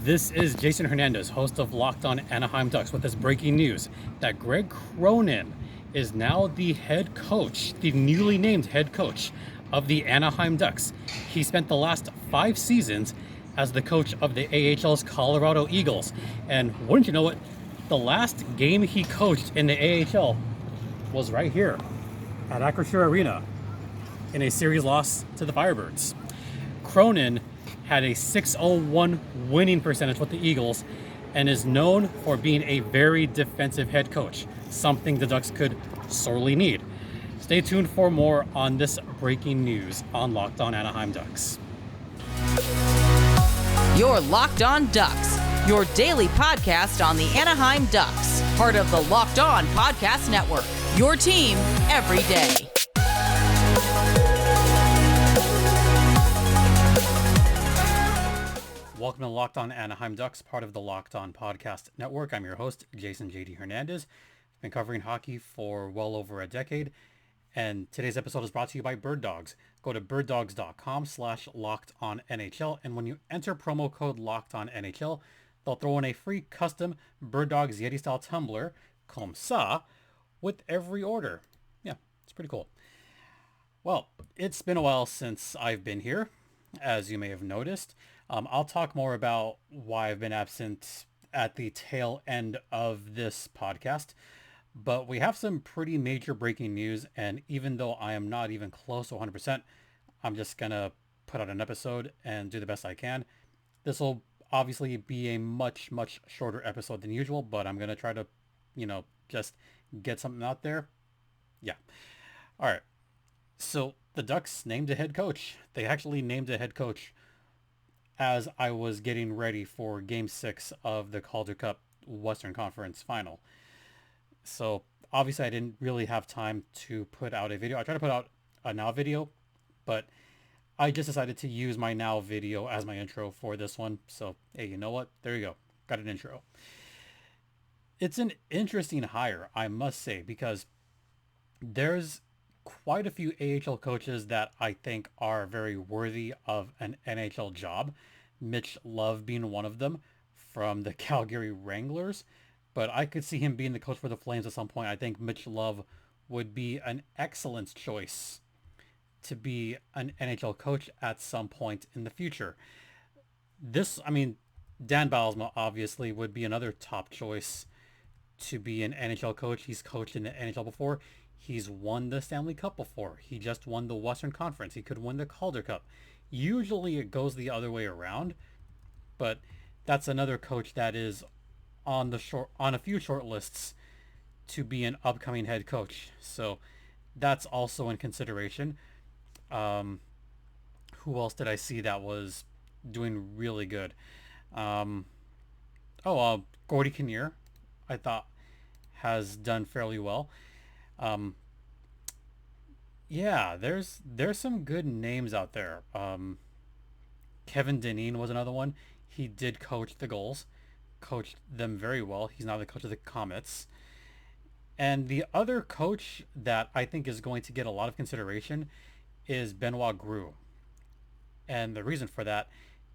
This is Jason Hernandez, host of Locked On Anaheim Ducks, with this breaking news that Greg Cronin is now the head coach, the newly named head coach of the Anaheim Ducks. He spent the last 5 seasons as the coach of the AHL's Colorado Eagles. And wouldn't you know it, the last game he coached in the AHL was right here at Acrisure Arena in a series loss to the Firebirds. Cronin had a .601 winning percentage with the Eagles and is known for being a very defensive head coach, something the Ducks could sorely need. Stay tuned for more on this breaking news on Locked On Anaheim Ducks. You're Locked On Ducks, your daily podcast on the Anaheim Ducks, part of the Locked On Podcast Network, your team every day. Welcome to Locked On Anaheim Ducks, part of the Locked On Podcast Network. I'm your host, Jason J.D. Hernandez. I've been covering hockey for well over a decade, and today's episode is brought to you by Birddogs. Go to birddogs.com/LockedOnNHL, and when you enter promo code LockedOnNHL, they'll throw in a free custom Birddogs Yeti-style tumbler, comme ça, with every order. Yeah, it's pretty cool. Well, it's been a while since I've been here, as you may have noticed. I'll talk more about why I've been absent at the tail end of this podcast, but we have some pretty major breaking news, and even though I am not even close to 100%, I'm just going to put out an episode and do the best I can. This will obviously be a much, much shorter episode than usual, but I'm going to try to, just get something out there. Yeah. All right. So the Ducks named a head coach. They actually named a head coach as I was getting ready for Game 6 of the Calder Cup Western Conference Final. So obviously I didn't really have time to put out a video. I tried to put out a now video, but I just decided to use my now video as my intro for this one. So, hey, you know what? There you go. Got an intro. It's an interesting hire, I must say, because there's quite a few AHL coaches that I think are very worthy of an NHL job. Mitch Love being one of them from the Calgary Wranglers, but I could see him being the coach for the Flames at some point. I think Mitch Love would be an excellent choice to be an NHL coach at some point in the future. Dan Bylsma obviously would be another top choice to be an NHL coach. He's coached in the NHL before. He's won the Stanley Cup before. He just won the Western Conference. He could win the Calder Cup. Usually it goes the other way around, but that's another coach that is on a few short lists to be an upcoming head coach. So that's also in consideration. Who else did I see that was doing really good? Gordy Kinnear, I thought, has done fairly well. There's some good names out there. Kevin Dineen was another one. He did coach the Gulls, coached them very well. He's now the coach of the Comets. And the other coach that I think is going to get a lot of consideration is Benoit Gros. And the reason for that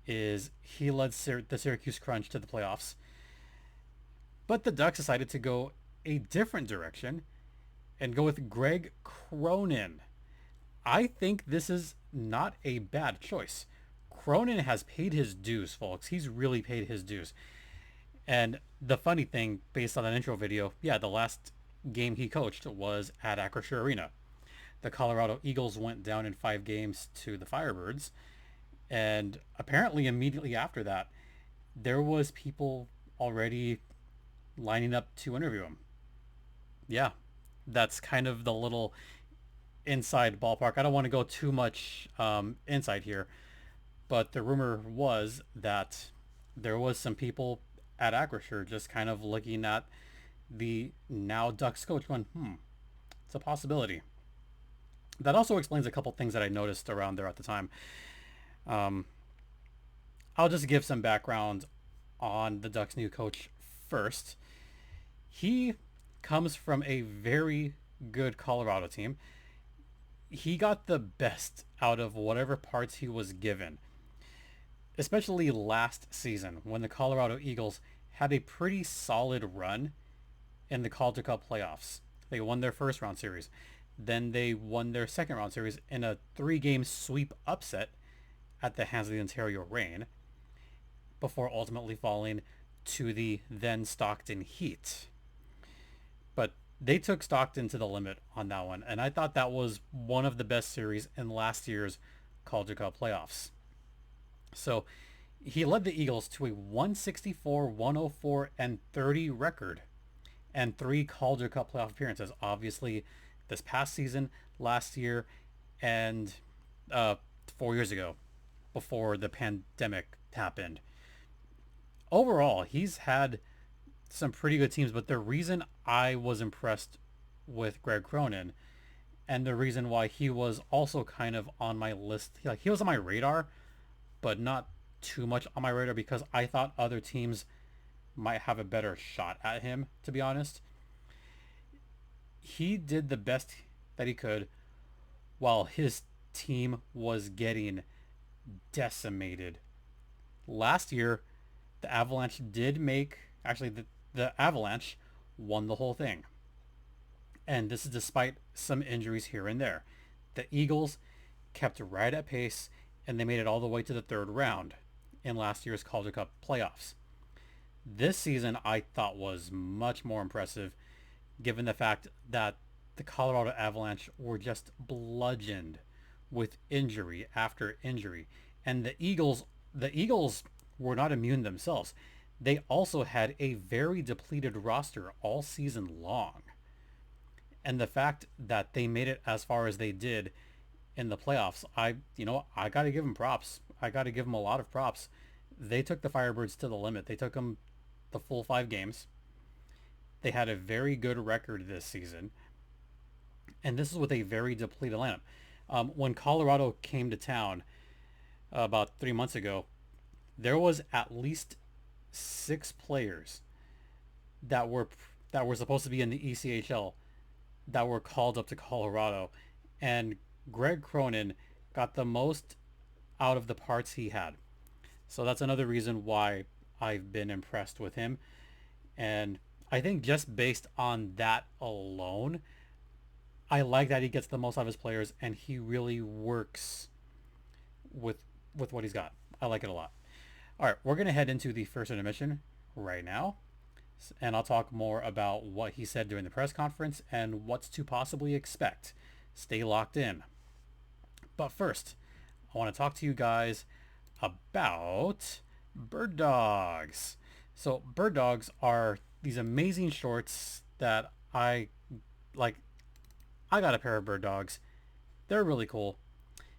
is he led the Syracuse Crunch to the playoffs. But the Ducks decided to go a different direction and go with Greg Cronin. I think this is not a bad choice. Cronin has paid his dues, folks. He's really paid his dues. And the funny thing, based on that intro video, the last game he coached was at Acrisure Arena. The Colorado Eagles went down in 5 games to the Firebirds. And apparently immediately after that, there was people already lining up to interview him. Yeah, that's kind of the little inside ballpark. I don't want to go too much inside here, but the rumor was that there was some people at Acrisure just kind of looking at the now Ducks coach going, it's a possibility. That also explains a couple things that I noticed around there at the time. I'll just give some background on the Ducks' new coach first. He comes from a very good Colorado team. He got the best out of whatever parts he was given. especially last season when the Colorado Eagles had a pretty solid run in the Calder Cup playoffs. They won their first round series. Then they won their second round series in a 3-game sweep upset at the hands of the Ontario Reign before ultimately falling to the then Stockton Heat. But they took Stockton to the limit on that one, and I thought that was one of the best series in last year's Calder Cup playoffs. So he led the Eagles to a 164, 104, and 30 record and 3 Calder Cup playoff appearances. Obviously, this past season, last year, and 4 years ago before the pandemic happened. Overall, he's had some pretty good teams, but the reason I was impressed with Greg Cronin and the reason why he was also kind of on my list, like he was on my radar, but not too much on my radar because I thought other teams might have a better shot at him, to be honest. He did the best that he could while his team was getting decimated. Last year, the Avalanche did make, actually the Avalanche won the whole thing. And this is despite some injuries here and there. The Eagles kept right at pace and they made it all the way to the third round in last year's Calder Cup playoffs. This season I thought was much more impressive given the fact that the Colorado Avalanche were just bludgeoned with injury after injury. And the Eagles were not immune themselves. They also had a very depleted roster all season long. And the fact that they made it as far as they did in the playoffs, I got to give them props. I got to give them a lot of props. They took the Firebirds to the limit. They took them the full 5 games. They had a very good record this season. And this is with a very depleted lineup. When Colorado came to town about 3 months ago, there was at least 6 players that were supposed to be in the ECHL that were called up to Colorado, and Greg Cronin got the most out of the parts he had. So that's another reason why I've been impressed with him. And I think just based on that alone, I like that he gets the most out of his players and he really works with what he's got. I like it a lot. All right, we're going to head into the first intermission right now. And I'll talk more about what he said during the press conference and what's to possibly expect. Stay locked in. But first, I want to talk to you guys about Birddogs. So Birddogs are these amazing shorts that I like. I got a pair of Birddogs. They're really cool.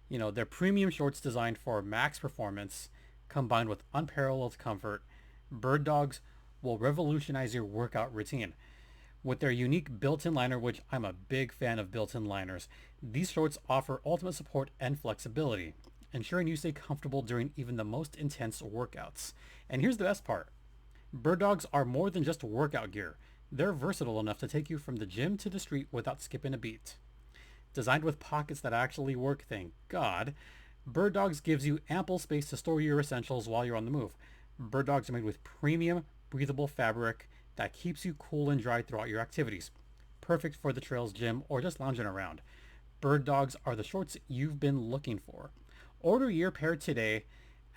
You know, they're premium shorts designed for max performance combined with unparalleled comfort. Birddogs will revolutionize your workout routine. With their unique built-in liner, which I'm a big fan of built-in liners, these shorts offer ultimate support and flexibility, ensuring you stay comfortable during even the most intense workouts. And here's the best part. Birddogs are more than just workout gear. They're versatile enough to take you from the gym to the street without skipping a beat. Designed with pockets that actually work, thank God, Birddogs gives you ample space to store your essentials while you're on the move. Birddogs are made with premium, breathable fabric that keeps you cool and dry throughout your activities. Perfect for the trails, gym, or just lounging around. Birddogs are the shorts you've been looking for. Order your pair today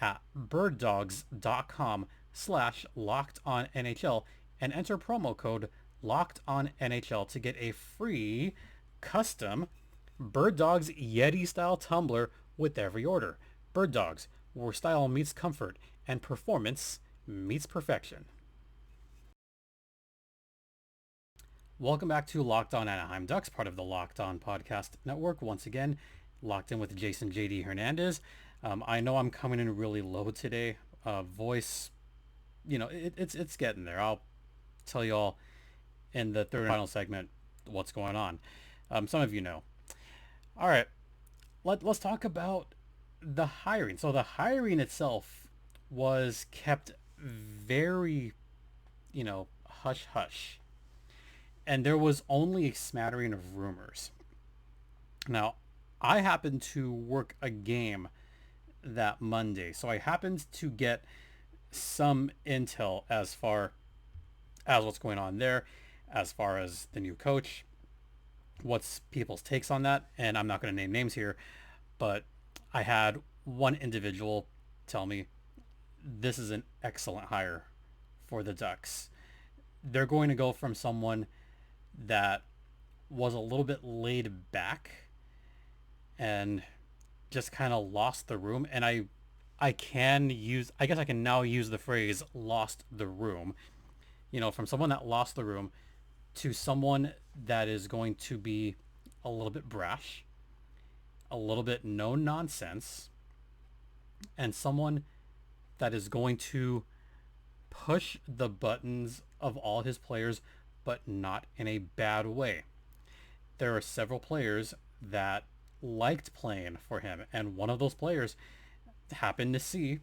at birddogs.com/LockedOnNHL and enter promo code LockedOnNHL to get a free custom Birddogs Yeti style tumbler with every order. Birddogs, where style meets comfort and performance meets perfection. Welcome back to Locked On Anaheim Ducks, part of the Locked On Podcast Network. Once again, locked in with Jason JD Hernandez. I know I'm coming in really low today. Voice, it's getting there. I'll tell you all in the third and final segment what's going on. Some of you know. All right, let's talk about the hiring. So the hiring itself was kept very, hush hush. And there was only a smattering of rumors. Now, I happened to work a game that Monday. So I happened to get some intel as far as what's going on there, as far as the new coach, what's people's takes on that. And I'm not going to name names here, but I had one individual tell me this is an excellent hire for the Ducks. They're going to go from someone that was a little bit laid back and just kind of lost the room. And I guess I can now use the phrase lost the room, from someone that lost the room to someone that is going to be a little bit brash, a little bit no nonsense, and someone that is going to push the buttons of all his players, but not in a bad way. There are several players that liked playing for him, and one of those players I happened to see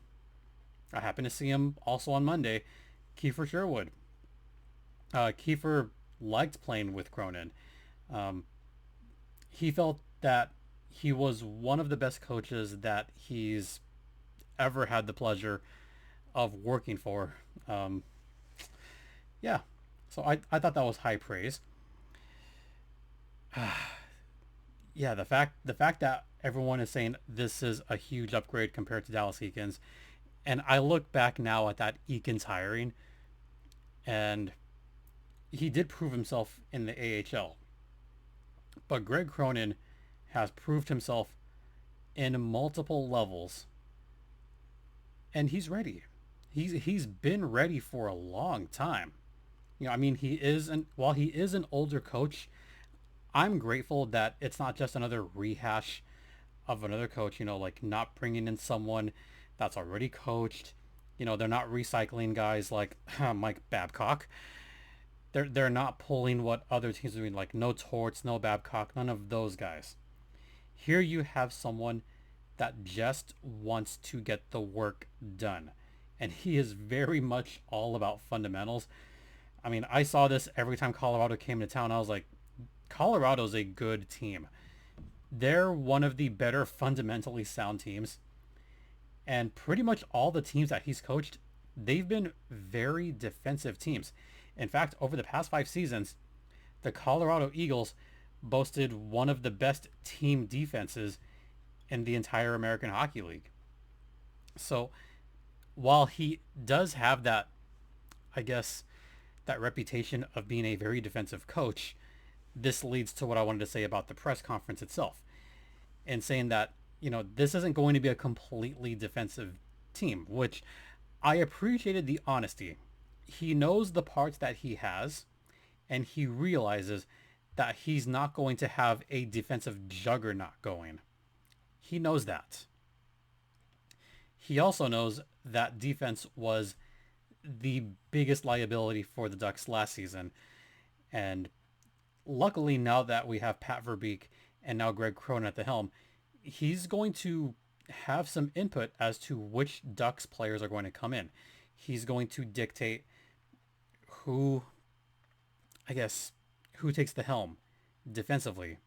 him also on Monday, Kiefer Sherwood. Kiefer liked playing with Cronin. He felt that he was one of the best coaches that he's ever had the pleasure of working for. Yeah, so I thought that was high praise. Yeah, the fact that everyone is saying this is a huge upgrade compared to Dallas Eakins, and I look back now at that Eakins hiring, and he did prove himself in the AHL, but Greg Cronin has proved himself in multiple levels, and he's ready. He's been ready for a long time. I mean, while he is an older coach, I'm grateful that it's not just another rehash of another coach, like not bringing in someone that's already coached. They're not recycling guys like Mike Babcock. They're not pulling what other teams are doing, like no Torts, no Babcock, none of those guys. Here you have someone that just wants to get the work done. And he is very much all about fundamentals. I mean, I saw this every time Colorado came to town. I was like, Colorado's a good team. They're one of the better fundamentally sound teams. And pretty much all the teams that he's coached, they've been very defensive teams. In fact, over the past 5 seasons, the Colorado Eagles boasted one of the best team defenses in the entire American Hockey League. So while he does have that, I guess, that reputation of being a very defensive coach, this leads to what I wanted to say about the press conference itself, and saying that, this isn't going to be a completely defensive team, which I appreciated the honesty. He knows the parts that he has, and he realizes that he's not going to have a defensive juggernaut going. He knows that. He also knows that defense was the biggest liability for the Ducks last season. And luckily, now that we have Pat Verbeek and now Greg Cronin at the helm, he's going to have some input as to which Ducks players are going to come in. He's going to dictate who takes the helm defensively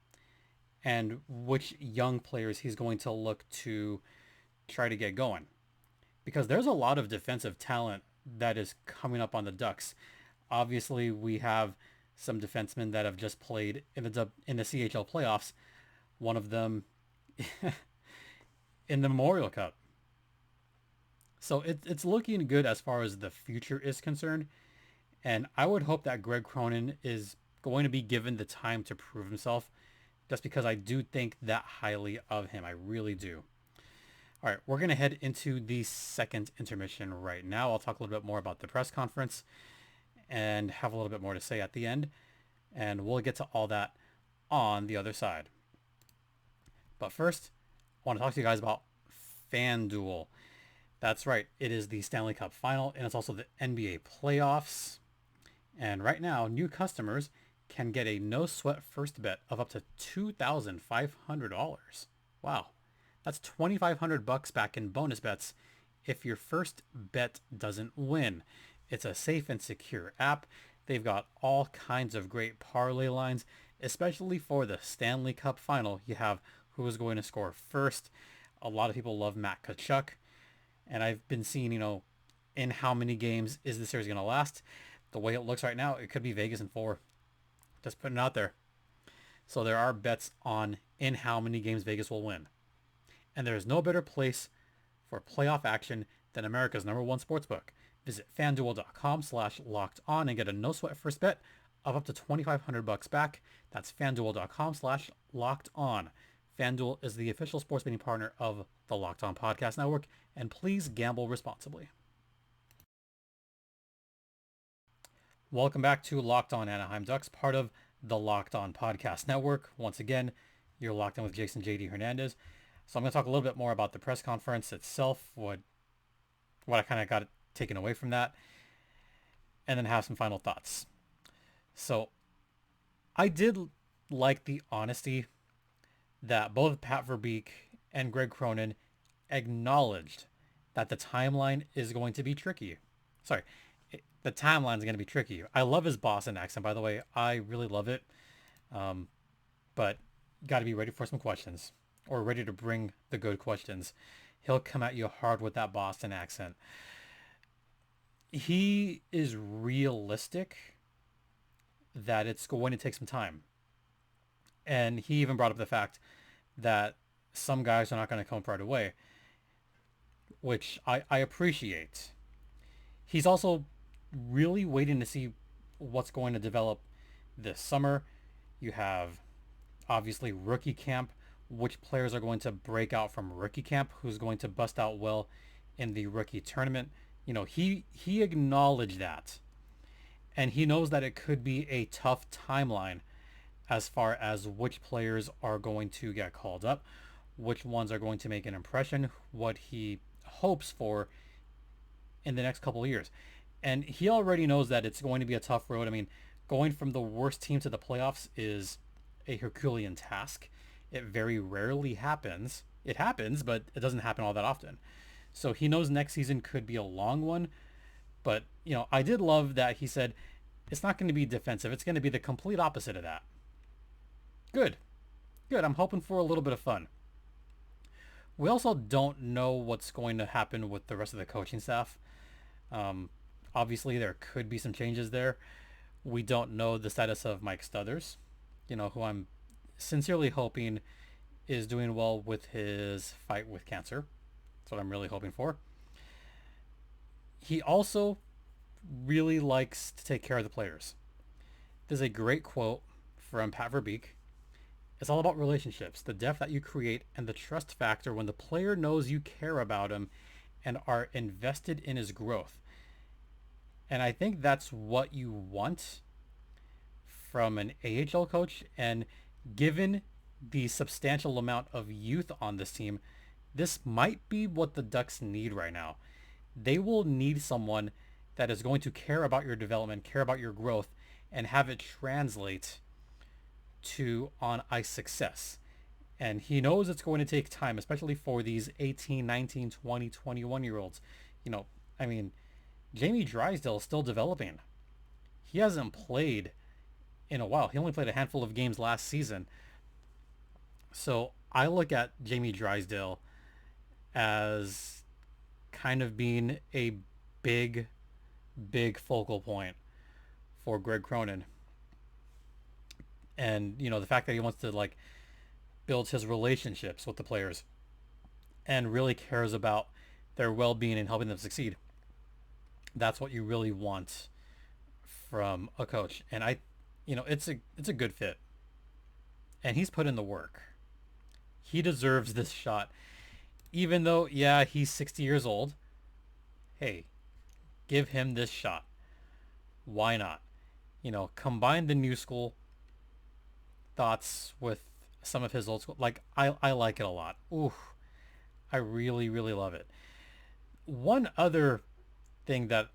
and which young players he's going to look to try to get going. Because there's a lot of defensive talent that is coming up on the Ducks. Obviously, we have some defensemen that have just played in the CHL playoffs. One of them in the Memorial Cup. So it's looking good as far as the future is concerned. And I would hope that Greg Cronin is going to be given the time to prove himself, just because I do think that highly of him. I really do. All right, we're going to head into the second intermission right now. I'll talk a little bit more about the press conference and have a little bit more to say at the end. And we'll get to all that on the other side. But first, I want to talk to you guys about FanDuel. That's right. It is the Stanley Cup Final, and it's also the NBA playoffs. And right now, new customers can get a no-sweat first bet of up to $2,500. Wow. That's $2,500 back in bonus bets if your first bet doesn't win. It's a safe and secure app. They've got all kinds of great parlay lines, especially for the Stanley Cup Final. You have who is going to score first. A lot of people love Matt Tkachuk, and I've been seeing, in how many games is the series going to last. The way it looks right now, it could be Vegas in 4. Just putting it out there. So there are bets on in how many games Vegas will win. And there is no better place for playoff action than America's #1 sportsbook. Visit fanduel.com/locked-on and get a no sweat first bet of up to $2,500 back. That's fanduel.com/locked-on. FanDuel is the official sports betting partner of the Locked On Podcast Network, and please gamble responsibly. Welcome back to Locked On Anaheim Ducks, part of the Locked On Podcast Network. Once again, you're locked in with Jason JD Hernandez. So I'm going to talk a little bit more about the press conference itself, what I kind of got taken away from that, and then have some final thoughts. So I did like the honesty that both Pat Verbeek and Greg Cronin acknowledged that the timeline is going to be tricky. The timeline is going to be tricky. I love his Boston accent, by the way. I really love it. But got to be ready for some questions, or ready to bring the good questions. He'll come at you hard with that Boston accent. He is realistic that it's going to take some time. And he even brought up the fact that some guys are not going to come up right away, which I appreciate. He's also really waiting to see what's going to develop this summer. You have obviously rookie camp, which players are going to break out from rookie camp, who's going to bust out well in the rookie tournament. He acknowledged that, and he knows that it could be a tough timeline as far as which players are going to get called up, which ones are going to make an impression, what he hopes for in the next couple of years. And he already knows that it's going to be a tough road. I mean, going from the worst team to the playoffs is a Herculean task. It very rarely happens. It happens, but it doesn't happen all that often. So he knows next season could be a long one. But, I did love that he said it's not going to be defensive. It's going to be the complete opposite of that. Good. I'm hoping for a little bit of fun. We also don't know what's going to happen with the rest of the coaching staff. Obviously, there could be some changes there. We don't know the status of Mike Stothers, who I'm sincerely hoping is doing well with his fight with cancer. That's what I'm really hoping for. He also really likes to take care of the players. There's a great quote from Pat Verbeek. It's all about relationships, the depth that you create, and the trust factor when the player knows you care about him and are invested in his growth. And I think that's what you want from an AHL coach. And given the substantial amount of youth on this team, this might be what the Ducks need right now. They will need someone that is going to care about your development, care about your growth, and have it translate to on-ice success. And he knows it's going to take time, especially for these 18, 19, 20, 21-year-olds. Jamie Drysdale is still developing. He hasn't played in a while. He only played a handful of games last season. So I look at Jamie Drysdale as kind of being a big focal point for Greg Cronin. And, the fact that he wants to build his relationships with the players and really cares about their well-being and helping them succeed. That's what you really want from a coach. And it's a good fit. And he's put in the work. He deserves this shot. Even though, he's 60 years old. Hey, give him this shot. Why not? Combine the new school thoughts with some of his old school. I like it a lot. Ooh, I really, really love it. One other thing that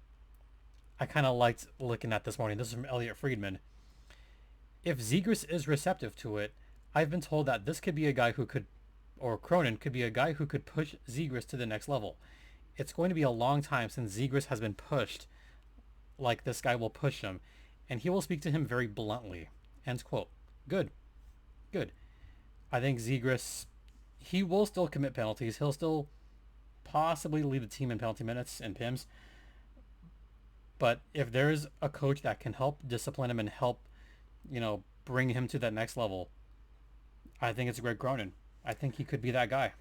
I kind of liked looking at this morning, this is from Elliot Friedman. If Zegras is receptive to it, I've been told that this could be a guy who could, or Cronin could be a guy who could push Zegras to the next level. It's going to be a long time since Zegras has been pushed like this guy will push him, and he will speak to him very bluntly. End quote. Good. I think Zegras, he will still commit penalties. He'll still possibly lead the team in penalty minutes and PIMs. But if there's a coach that can help discipline him and help, bring him to that next level, I think it's Greg Cronin. I think he could be that guy.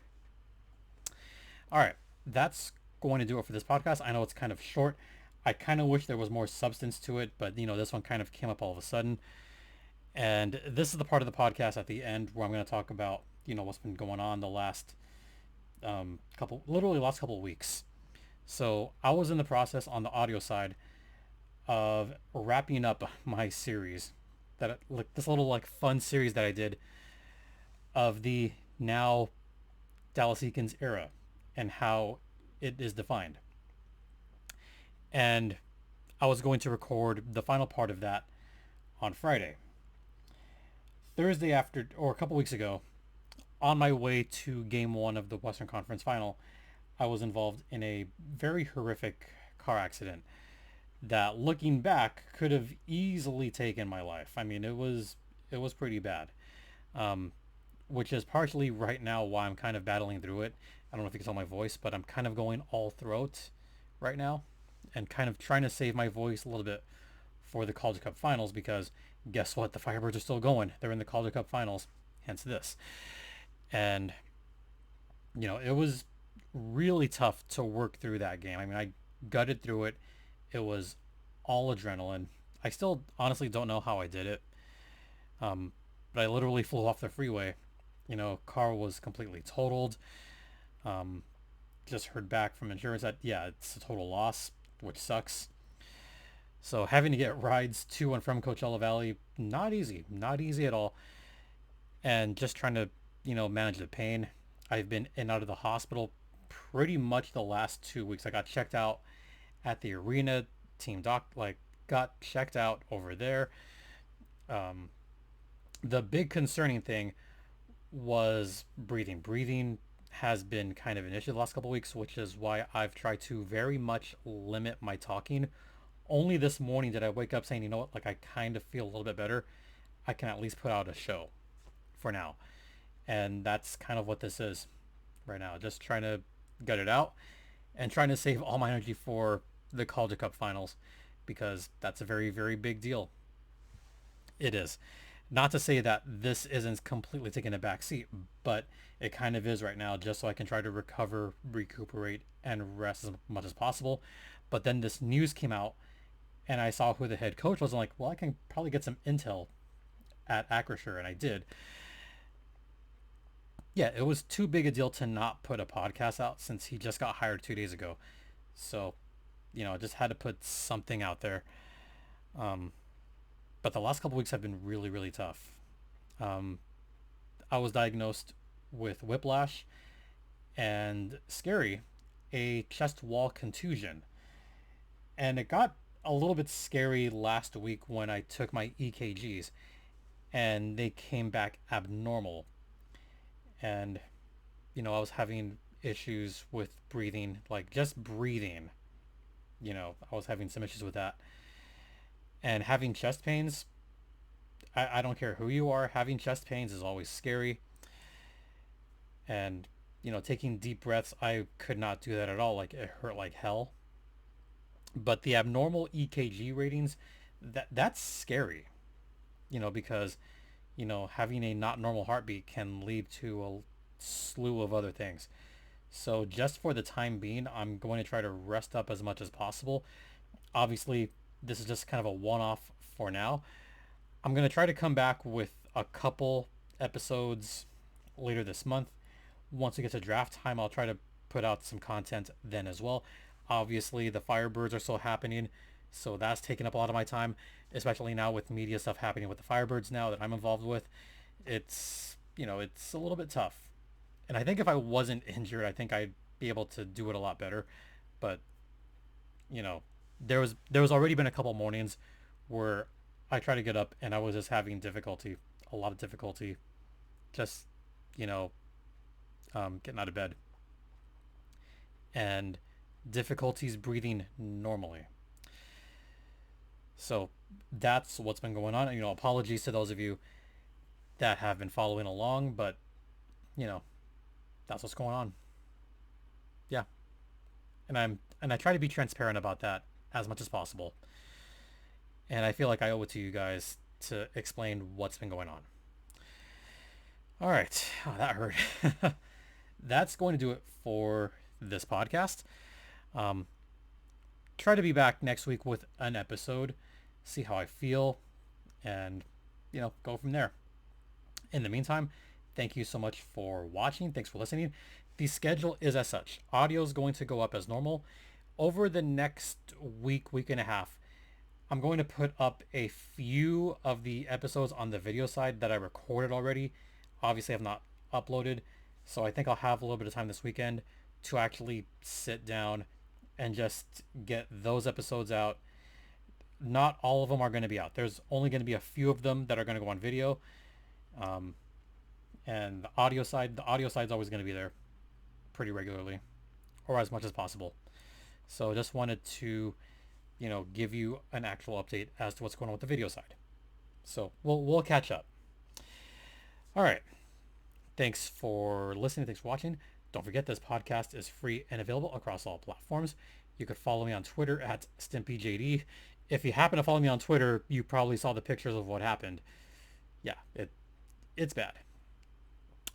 All right, that's going to do it for this podcast. I know it's kind of short. I kind of wish there was more substance to it, but this one kind of came up all of a sudden. And this is the part of the podcast at the end where I'm going to talk about, what's been going on the last last couple of weeks. So I was in the process on the audio side of wrapping up my series, this little fun series that I did of the now Dallas Eakins era and how it is defined. And I was going to record the final part of that on Friday. Thursday after, or a couple weeks ago, on my way to game one of the Western Conference Final, I was involved in a very horrific car accident that, looking back, could have easily taken my life. I mean, it was pretty bad, which is partially right now why I'm kind of battling through it. I don't know if you can tell my voice, but I'm kind of going all throat right now and kind of trying to save my voice a little bit for the Calder Cup Finals, because guess what? The Firebirds are still going. They're in the Calder Cup Finals, hence this. And, it was really tough to work through that game. I mean, I gutted through it. It was all adrenaline. I still honestly don't know how I did it. But I literally flew off the freeway. Car was completely totaled. Just heard back from insurance that, yeah, it's a total loss, which sucks. So having to get rides to and from Coachella Valley, not easy at all. And just trying to, manage the pain. I've been in and out of the hospital pretty much the last 2 weeks. I got checked out at the arena. Got checked out over there. The big concerning thing was breathing. Breathing has been kind of an issue the last couple of weeks, which is why I've tried to very much limit my talking. Only this morning did I wake up saying, I kind of feel a little bit better. I can at least put out a show for now. And that's kind of what this is right now. Just trying to gut it out and trying to save all my energy for the Calder Cup Finals, because that's a very, very big deal. It is. Not to say that this isn't completely taking a back seat, but it kind of is right now, just so I can try to recuperate, and rest as much as possible. But then this news came out, and I saw who the head coach was. I'm like, well, I can probably get some intel at Acrisure, and I did. Yeah, it was too big a deal to not put a podcast out since he just got hired 2 days ago. So, I just had to put something out there. But the last couple weeks have been really, really tough. I was diagnosed with whiplash and, scary, a chest wall contusion. And it got a little bit scary last week when I took my EKGs and they came back abnormal. And, I was having issues with breathing, just breathing. I was having some issues with that. And having chest pains, I don't care who you are, having chest pains is always scary. And, taking deep breaths, I could not do that at all. It hurt like hell. But the abnormal EKG ratings, that's scary, because, having a not normal heartbeat can lead to a slew of other things. So just for the time being, I'm going to try to rest up as much as possible. Obviously, this is just kind of a one-off for now. I'm going to try to come back with a couple episodes later this month. Once we get to draft time, I'll try to put out some content then as well. Obviously, the Firebirds are still happening, so that's taking up a lot of my time, especially now with media stuff happening with the Firebirds now that I'm involved with. It's, it's a little bit tough. And I think if I wasn't injured, I think I'd be able to do it a lot better. But, there was already been a couple mornings where I tried to get up and I was just having a lot of difficulty, just, getting out of bed. And difficulties breathing normally. So that's what's been going on. Apologies to those of you that have been following along, but that's what's going on. Yeah. And I try to be transparent about that as much as possible. And I feel like I owe it to you guys to explain what's been going on. All right. Oh, that hurt. That's going to do it for this podcast. Try to be back next week with an episode, see how I feel, and, go from there. In the meantime, thank you so much for watching. Thanks for listening. The schedule is as such. Audio is going to go up as normal. Over the next week and a half, I'm going to put up a few of the episodes on the video side that I recorded already. Obviously, I've not uploaded, so I think I'll have a little bit of time this weekend to actually sit down and just get those episodes out. Not all of them are going to be out. There's only going to be a few of them that are going to go on video. And the audio side is always going to be there pretty regularly, or as much as possible. So just wanted to, give you an actual update as to what's going on with the video side. So we'll catch up. All right. Thanks for listening. Thanks for watching. Don't forget, this podcast is free and available across all platforms. You could follow me on Twitter at StimpyJD. If you happen to follow me on Twitter, you probably saw the pictures of what happened. Yeah, it's bad.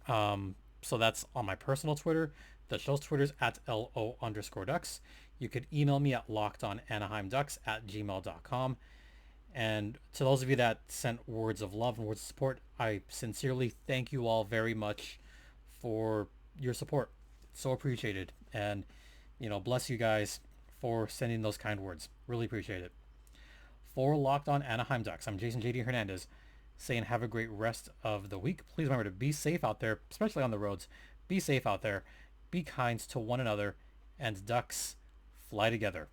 So that's on my personal Twitter. The show's Twitter's at LO_Ducks. You could email me at lockedonanaheimducks@gmail.com. And to those of you that sent words of love and words of support, I sincerely thank you all very much for your support. It's so appreciated. And, bless you guys for sending those kind words. Really appreciate it. For Locked On Anaheim Ducks, I'm Jason JD Hernandez, saying have a great rest of the week. Please remember to be safe out there, especially on the roads. Be safe out there. Be kind to one another. And Ducks, fly together.